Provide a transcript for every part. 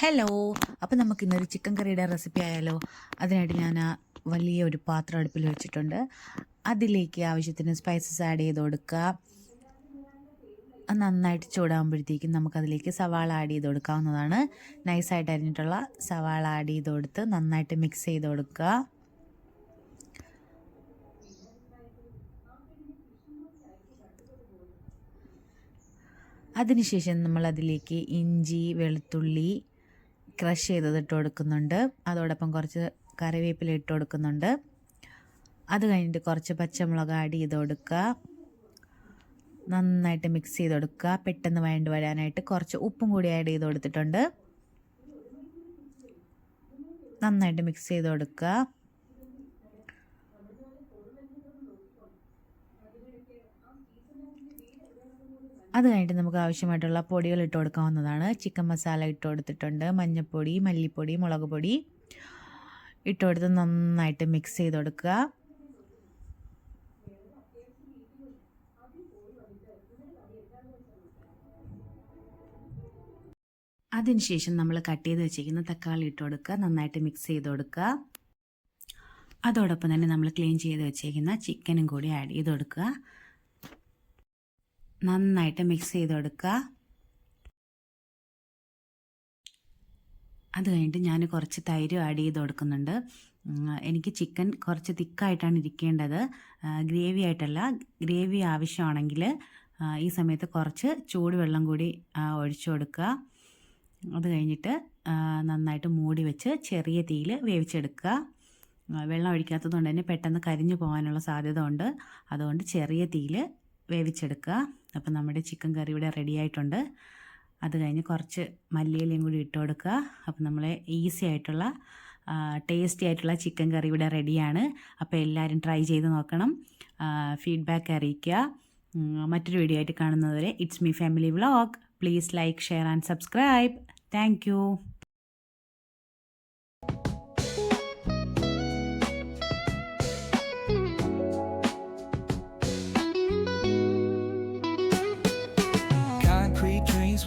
Hello, അപ്പോൾ നമുക്കിന്നൊരു chicken കറിയുടെ റെസിപ്പി ആയാലോ. അതിനായിട്ട് ഞാൻ വലിയൊരു പാത്രം അടുപ്പിൽ വെച്ചിട്ടുണ്ട്. അതിലേക്ക് ആവശ്യത്തിന് സ്പൈസസ് ആഡ് ചെയ്ത് കൊടുക്കുക. നന്നായിട്ട് ചൂടാകുമ്പോഴത്തേക്കും നമുക്കതിലേക്ക് സവാള ആഡ് ചെയ്ത് കൊടുക്കാവുന്നതാണ്. നൈസായിട്ട് അരിഞ്ഞിട്ടുള്ള സവാള ആഡ് ചെയ്ത് കൊടുത്ത് നന്നായിട്ട് മിക്സ് ചെയ്ത് കൊടുക്കുക. അതിനുശേഷം നമ്മളതിലേക്ക് ഇഞ്ചി, വെളുത്തുള്ളി ക്രഷ് ചെയ്തത് ഇട്ട് കൊടുക്കുന്നുണ്ട്. അതോടൊപ്പം കുറച്ച് കറിവേപ്പില ഇട്ട് കൊടുക്കുന്നുണ്ട്. അത് കഴിഞ്ഞിട്ട് കുറച്ച് പച്ചമുളക് ആഡ് ചെയ്ത് കൊടുക്കുക. നന്നായിട്ട് മിക്സ് ചെയ്ത് കൊടുക്കുക. പെട്ടെന്ന് വഴണ്ട് വരാനായിട്ട് കുറച്ച് ഉപ്പും കൂടി ആഡ് ചെയ്ത് കൊടുത്തിട്ടുണ്ട്. നന്നായിട്ട് മിക്സ് ചെയ്ത് കൊടുക്കുക. അത് കഴിഞ്ഞിട്ട് നമുക്ക് ആവശ്യമായിട്ടുള്ള പൊടികൾ ഇട്ട് കൊടുക്കാവുന്നതാണ്. ചിക്കൻ മസാല ഇട്ട് കൊടുത്തിട്ടുണ്ട്. മഞ്ഞൾപ്പൊടി, മല്ലിപ്പൊടി, മുളക് പൊടി ഇട്ട് കൊടുത്ത് നന്നായിട്ട് മിക്സ് ചെയ്ത് കൊടുക്കുക. അതിനുശേഷം നമ്മൾ കട്ട് ചെയ്ത് വെച്ചിരിക്കുന്ന തക്കാളി ഇട്ട് കൊടുക്കുക. നന്നായിട്ട് മിക്സ് ചെയ്ത് കൊടുക്കുക. അതോടൊപ്പം തന്നെ നമ്മൾ ക്ലീൻ ചെയ്ത് വെച്ചിരിക്കുന്ന ചിക്കനും കൂടി ആഡ് ചെയ്ത് കൊടുക്കുക. നന്നായിട്ട് മിക്സ് ചെയ്ത് കൊടുക്കുക. അത് കഴിഞ്ഞിട്ട് ഞാൻ കുറച്ച് തൈര് ആഡ് ചെയ്ത് കൊടുക്കുന്നുണ്ട്. എനിക്ക് ചിക്കൻ കുറച്ച് തിക്കായിട്ടാണ് ഇരിക്കേണ്ടത്, ഗ്രേവി ആയിട്ടല്ല. ഗ്രേവി ആവശ്യമാണെങ്കിൽ ഈ സമയത്ത് കുറച്ച് ചൂടുവെള്ളം കൂടി ഒഴിച്ചു കൊടുക്കുക. അത് കഴിഞ്ഞിട്ട് നന്നായിട്ട് മൂടി വെച്ച് ചെറിയ തീയിൽ വേവിച്ചെടുക്കുക. വെള്ളം ഒഴിക്കാത്തത് കൊണ്ട് തന്നെ പെട്ടെന്ന് കരിഞ്ഞു പോകാനുള്ള സാധ്യത ഉണ്ട്. അതുകൊണ്ട് ചെറിയ തീയിൽ വേവിച്ചെടുക്കുക. അപ്പോൾ നമ്മുടെ ചിക്കൻ കറി ഇവിടെ റെഡി ആയിട്ടുണ്ട്. അത് കഴിഞ്ഞ് കുറച്ച് മല്ലിയിലയും കൂടി ഇട്ട് കൊടുക്കുക. അപ്പോൾ നമ്മളെ ഈസി ആയിട്ടുള്ള ടേസ്റ്റി ആയിട്ടുള്ള ചിക്കൻ കറി ഇവിടെ റെഡിയാണ്. അപ്പോൾ എല്ലാവരും ട്രൈ ചെയ്ത് നോക്കണം, ഫീഡ്ബാക്ക് അറിയിക്കുക. മറ്റൊരു വീഡിയോ ആയിട്ട് കാണുന്നതുവരെ it's me family vlog. Please like, share and subscribe. Thank you.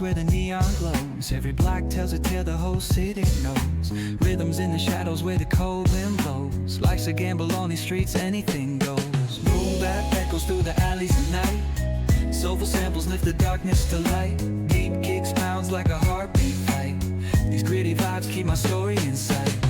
Where the neon glows, every block tells a tale the whole city knows. Rhythms in the shadows where the cold wind blows. Life's a gamble on these streets, anything goes. Boom bap echoes through the alleys at night. Soulful samples lift the darkness to light. Deep kicks pounds like a heartbeat fight. These gritty vibes keep my story inside.